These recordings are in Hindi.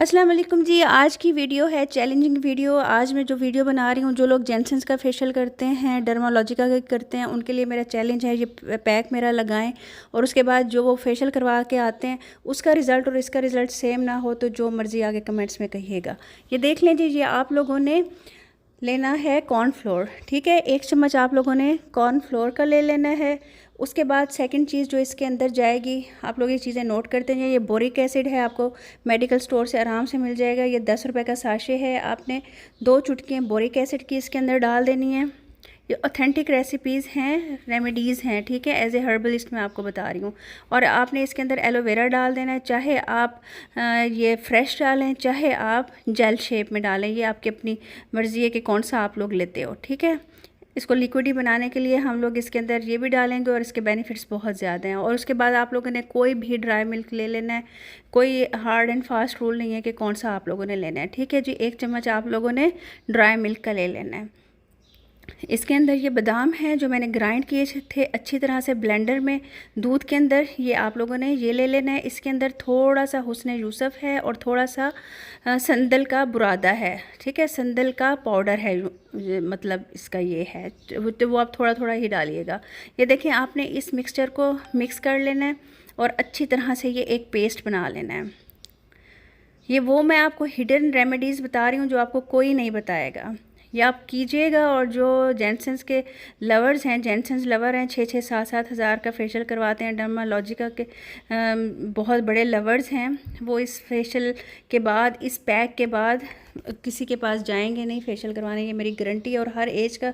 अस्सलाम वालेकुम जी। आज की वीडियो है चैलेंजिंग वीडियो। आज मैं जो वीडियो बना रही हूँ, जो लोग जेनसेंस का फेशियल करते हैं, डर्मालॉजिका का करते हैं, उनके लिए मेरा चैलेंज है ये पैक मेरा लगाएं और उसके बाद जो वो फेशियल करवा के आते हैं उसका रिज़ल्ट और इसका रिज़ल्ट सेम ना हो तो जो मर्ज़ी आगे कमेंट्स में कहिएगा। ये देख लीजिए, ये आप लोगों ने लेना है कॉर्नफ्लोर, ठीक है। 1 चम्मच आप लोगों ने कॉर्नफ्लोर का ले लेना है। उसके बाद सेकंड चीज़ जो इसके अंदर जाएगी, आप लोग ये चीज़ें नोट करते हैं, ये बोरिक एसिड है, आपको मेडिकल स्टोर से आराम से मिल जाएगा। ये 10 रुपये का साशे है। आपने 2 चुटकियाँ बोरिक एसिड की इसके अंदर डाल देनी है। ये ऑथेंटिक रेसिपीज़ हैं, रेमेडीज़ हैं, ठीक है। एज ए हर्बलिस्ट मैं आपको बता रही हूँ। और आपने इसके अंदर एलोवेरा डाल देना है, चाहे आप ये फ्रेश डालें, चाहे आप जेल शेप में डालें, ये आपकी अपनी मर्ज़ी है कि कौन सा आप लोग लेते हो, ठीक है। इसको लिक्विडी बनाने के लिए हम लोग इसके अंदर ये भी डालेंगे और इसके बेनिफिट्स बहुत ज़्यादा हैं। और उसके बाद आप लोगों ने कोई भी ड्राई मिल्क ले लेना है, कोई हार्ड एंड फास्ट रूल नहीं है कि कौन सा आप लोगों ने लेना है, ठीक है जी। 1 चम्मच आप लोगों ने ड्राई मिल्क का ले लेना है। इसके अंदर ये बादाम है जो मैंने ग्राइंड किए थे अच्छी तरह से ब्लेंडर में दूध के अंदर, ये आप लोगों ने ये ले लेना है। इसके अंदर थोड़ा सा हुस्न यूसुफ है और थोड़ा सा संदल का बुरादा है, ठीक है। संदल का पाउडर है, मतलब इसका ये है, तो वो आप थोड़ा थोड़ा ही डालिएगा। ये देखें, आपने इस मिक्सचर को मिक्स कर लेना है और अच्छी तरह से ये एक पेस्ट बना लेना है। ये वो मैं आपको हिडन रेमेडीज़ बता रही हूँ जो आपको कोई नहीं बताएगा, ये आप कीजिएगा। और जो जेनसेंस के लवर्स हैं, जेनसेंस लवर हैं, 6-6, 7-7 हज़ार का फेशियल करवाते हैं, डर्मालॉजिका के बहुत बड़े लवर्स हैं, वो इस फेशियल के बाद, इस पैक के बाद किसी के पास जाएंगे नहीं फेशियल करवाने, ये मेरी गारंटी है। और हर एज का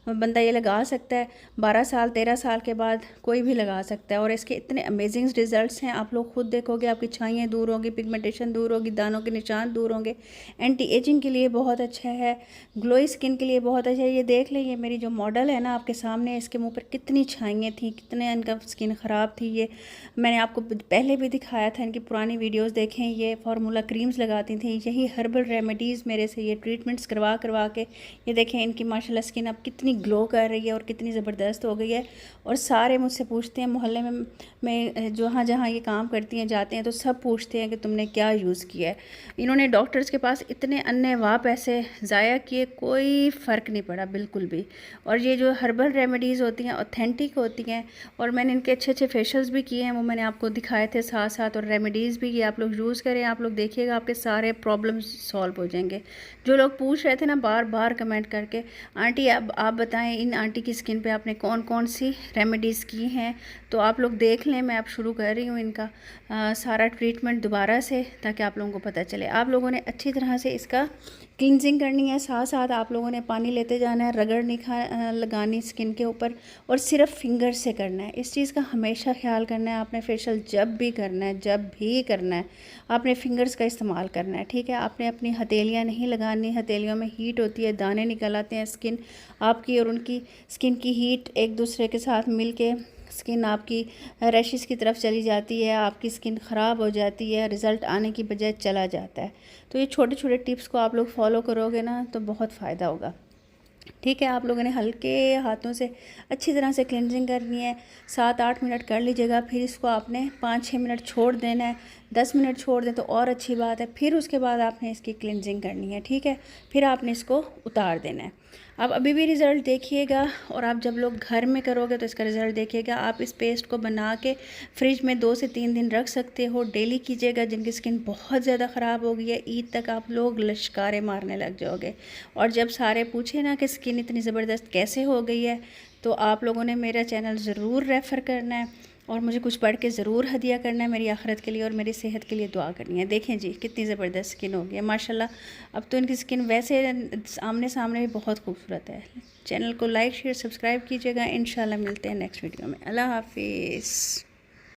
बंदा ये लगा सकता है, 12 साल 13 साल के बाद कोई भी लगा सकता है। और इसके इतने अमेजिंग रिजल्ट्स हैं, आप लोग खुद देखोगे, आपकी छाइयाँ दूर होंगी, पिगमेंटेशन दूर होगी, दानों के निशान दूर होंगे। एंटी एजिंग के लिए बहुत अच्छा है, ग्लोई स्किन के लिए बहुत अच्छा है। ये देख लें, ये मेरी जो मॉडल है ना आपके सामने, इसके मुँह पर कितनी छाइयाँ थी, कितने इनका स्किन ख़राब थी। ये मैंने आपको पहले भी दिखाया था, इनकी पुरानी वीडियोज़ देखें। ये फार्मूला क्रीम्स लगाती थी, यही हर्बल रेमेडीज़ मेरे से ये ट्रीटमेंट्स करवा करवा के ये देखें इनकी माशाल्लाह स्किन अब कितनी ग्लो कर रही है और कितनी ज़बरदस्त हो गई है। और सारे मुझसे पूछते हैं, मोहल्ले में जहाँ जहाँ ये काम करती हैं जाते हैं तो सब पूछते हैं कि तुमने क्या यूज़ किया है। इन्होंने डॉक्टर्स के पास इतने अन्नेवाह पैसे ज़ाया किए, कोई फ़र्क नहीं पड़ा बिल्कुल भी। और ये जो हर्बल रेमेडीज़ होती हैं ऑथेंटिक होती हैं, और मैंने इनके अच्छे अच्छे फेशियल्स भी किए हैं, वो मैंने आपको दिखाए थे साथ साथ। और रेमेडीज़ भी ये आप लोग यूज़ करें, आप लोग देखिएगा आपके सारे प्रॉब्लम्स सॉल्व हो जाएंगे। जो लोग पूछ रहे थे ना बार बार कमेंट करके, आंटी आप बताएं इन आंटी की स्किन पे आपने कौन कौन सी रेमेडीज़ की हैं, तो आप लोग देख लें। मैं अब शुरू कर रही हूँ इनका सारा ट्रीटमेंट दोबारा से, ताकि आप लोगों को पता चले। आप लोगों ने अच्छी तरह से इसका क्लिनजिंग करनी है, साथ साथ आप लोगों ने पानी लेते जाना है, रगड़ नहीं लगानी स्किन के ऊपर, और सिर्फ फिंगर से करना है। इस चीज़ का हमेशा ख्याल करना है। आपने फेशियल जब भी करना है, जब भी करना है, आपने फिंगर्स का इस्तेमाल करना है, ठीक है। आपने अपनी हथेलियाँ नहीं लगानी, हथेलियों में हीट होती है, दाने निकल आते हैं। स्किन आपकी और उनकी स्किन की हीट एक दूसरे के साथ मिल के स्किन आपकी रैशेस की तरफ चली जाती है, आपकी स्किन ख़राब हो जाती है, रिज़ल्ट आने की बजाय चला जाता है। तो ये छोटे छोटे टिप्स को आप लोग फॉलो करोगे ना तो बहुत फ़ायदा होगा, ठीक है। आप लोगों ने हल्के हाथों से अच्छी तरह से क्लिनजिंग करनी है। 7-8 मिनट कर लीजिएगा, फिर इसको आपने 5-6 मिनट छोड़ देना है। 10 मिनट छोड़ दें तो और अच्छी बात है। फिर उसके बाद आपने इसकी क्लिनजिंग करनी है, ठीक है। फिर आपने इसको उतार देना है। आप अभी भी रिज़ल्ट देखिएगा, और आप जब लोग घर में करोगे तो इसका रिज़ल्ट देखिएगा। आप इस पेस्ट को बना के फ्रिज में 2 से 3 दिन रख सकते हो, डेली कीजिएगा। जिनकी स्किन बहुत ज़्यादा ख़राब हो गई है, ईद तक आप लोग लश्कारे मारने लग जाओगे। और जब सारे पूछे ना कि स्किन इतनी ज़बरदस्त कैसे हो गई है, तो आप लोगों ने मेरा चैनल ज़रूर रेफ़र करना है और मुझे कुछ पढ़ के ज़रूर हदिया करना है, मेरी आखिरत के लिए और मेरी सेहत के लिए दुआ करनी है। देखें जी कितनी ज़बरदस्त स्किन हो गई है माशाल्लाह। अब तो इनकी स्किन वैसे आमने सामने भी बहुत खूबसूरत है। चैनल को लाइक शेयर सब्सक्राइब कीजिएगा। इंशाल्लाह मिलते हैं नेक्स्ट वीडियो में। अल्लाह हाफिज़।